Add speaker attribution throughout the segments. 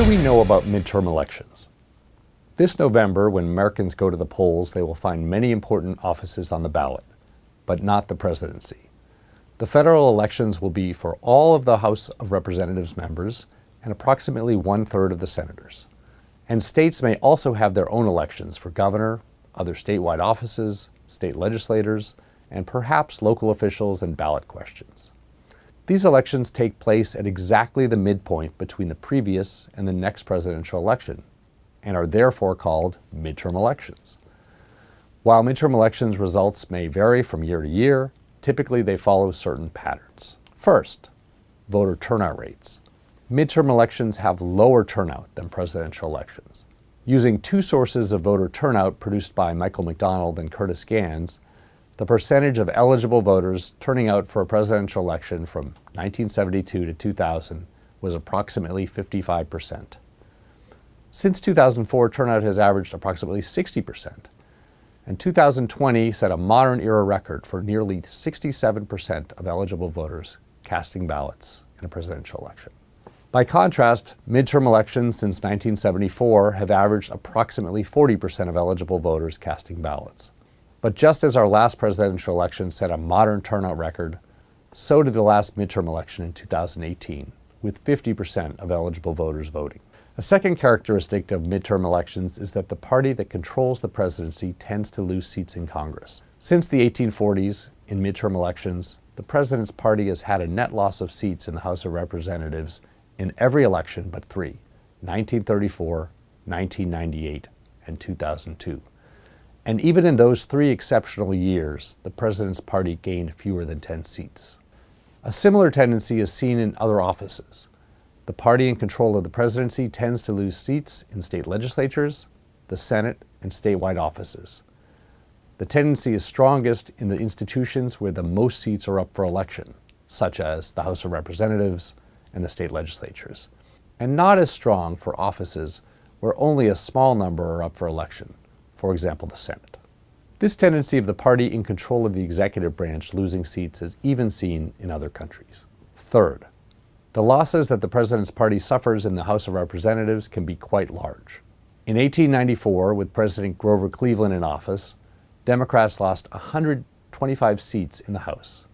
Speaker 1: we know about midterm elections? This November, when Americans go to the polls, they will find many important offices on the ballot, but not the presidency. The federal elections will be for all of the House of Representatives members and approximately 1/3 of the senators. And states may also have their own elections for governor, other statewide offices, state legislators, and perhaps local officials and ballot questions. These elections take place at exactly the midpoint between the previous and the next presidential election, and are therefore called midterm elections. While midterm elections results may vary from year to year, typically they follow certain patterns. First, voter turnout rates. Midterm elections have lower turnout than presidential elections. Using two sources of voter turnout produced by Michael McDonald and Curtis Gans, the percentage of eligible voters turning out for a presidential election from 1972 to 2000 was approximately 55%. Since 2004, turnout has averaged approximately 60%, and 2020 set a modern era record for nearly 67% of eligible voters casting ballots in a presidential election. By contrast, midterm elections since 1974 have averaged approximately 40% of eligible voters casting ballots. But just as our last presidential election set a modern turnout record, so did the last midterm election in 2018, with 50% of eligible voters voting. A second characteristic of midterm elections is that the party that controls the presidency tends to lose seats in Congress. Since the 1840s, in midterm elections, the president's party has had a net loss of seats in the House of Representatives in every election but three: 1934, 1998, and 2002. And even in those three exceptional years, the president's party gained fewer than 10 seats. A similar tendency is seen in other offices. The party in control of the presidency tends to lose seats in state legislatures, the Senate, and statewide offices. The tendency is strongest in the institutions where the most seats are up for election, such as the House of Representatives and the state legislatures, and not as strong for offices where only a small number are up for election, for example, the Senate. This tendency of the party in control of the executive branch losing seats is even seen in other countries. Third, the losses that the president's party suffers in the House of Representatives can be quite large. In 1894, with President Grover Cleveland in office, Democrats lost 125 seats in the House.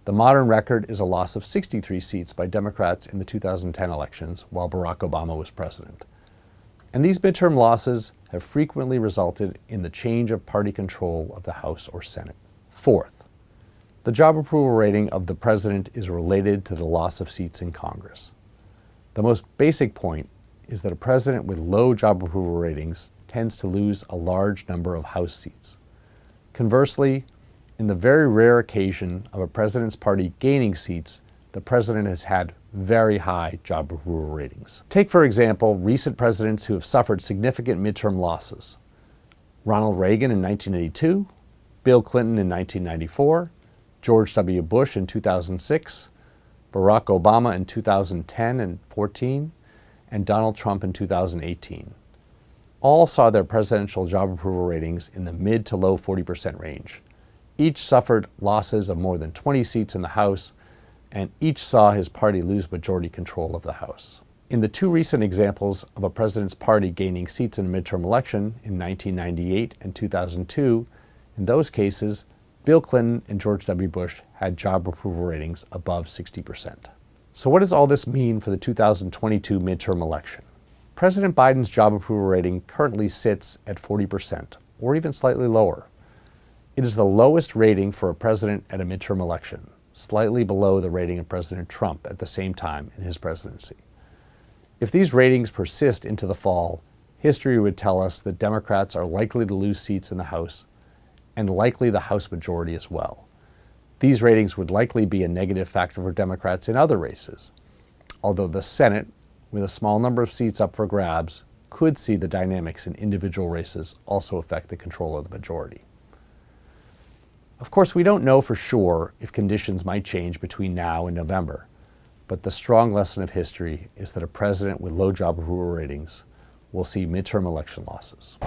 Speaker 1: The modern record is a loss of 63 seats by Democrats in the 2010 elections while Barack Obama was president. And these midterm losses have frequently resulted in the change of party control of the House or Senate. Fourth, the job approval rating of the president is related to the loss of seats in Congress. The most basic point is that a president with low job approval ratings tends to lose a large number of House seats. Conversely, in the very rare occasion of a president's party gaining seats, the president has had very high job approval ratings. Take, for example, recent presidents who have suffered significant midterm losses. Ronald Reagan in 1982, Bill Clinton in 1994, George W. Bush in 2006, Barack Obama in 2010 and 14, and Donald Trump in 2018. All saw their presidential job approval ratings in the mid to low 40% range. Each suffered losses of more than 20 seats in the House, and each saw his party lose majority control of the House. In the two recent examples of a president's party gaining seats in a midterm election in 1998 and 2002, in those cases, Bill Clinton and George W. Bush had job approval ratings above 60%. So what does all this mean for the 2022 midterm election? President Biden's job approval rating currently sits at 40%, or even slightly lower. It is the lowest rating for a president at a midterm election, slightly below the rating of President Trump at the same time in his presidency. If these ratings persist into the fall, history would tell us that Democrats are likely to lose seats in the House, and likely the House majority as well. These ratings would likely be a negative factor for Democrats in other races, although the Senate, with a small number of seats up for grabs, could see the dynamics in individual races also affect the control of the majority. Of course, we don't know for sure if conditions might change between now and November, but the strong lesson of history is that a president with low job approval ratings will see midterm election losses.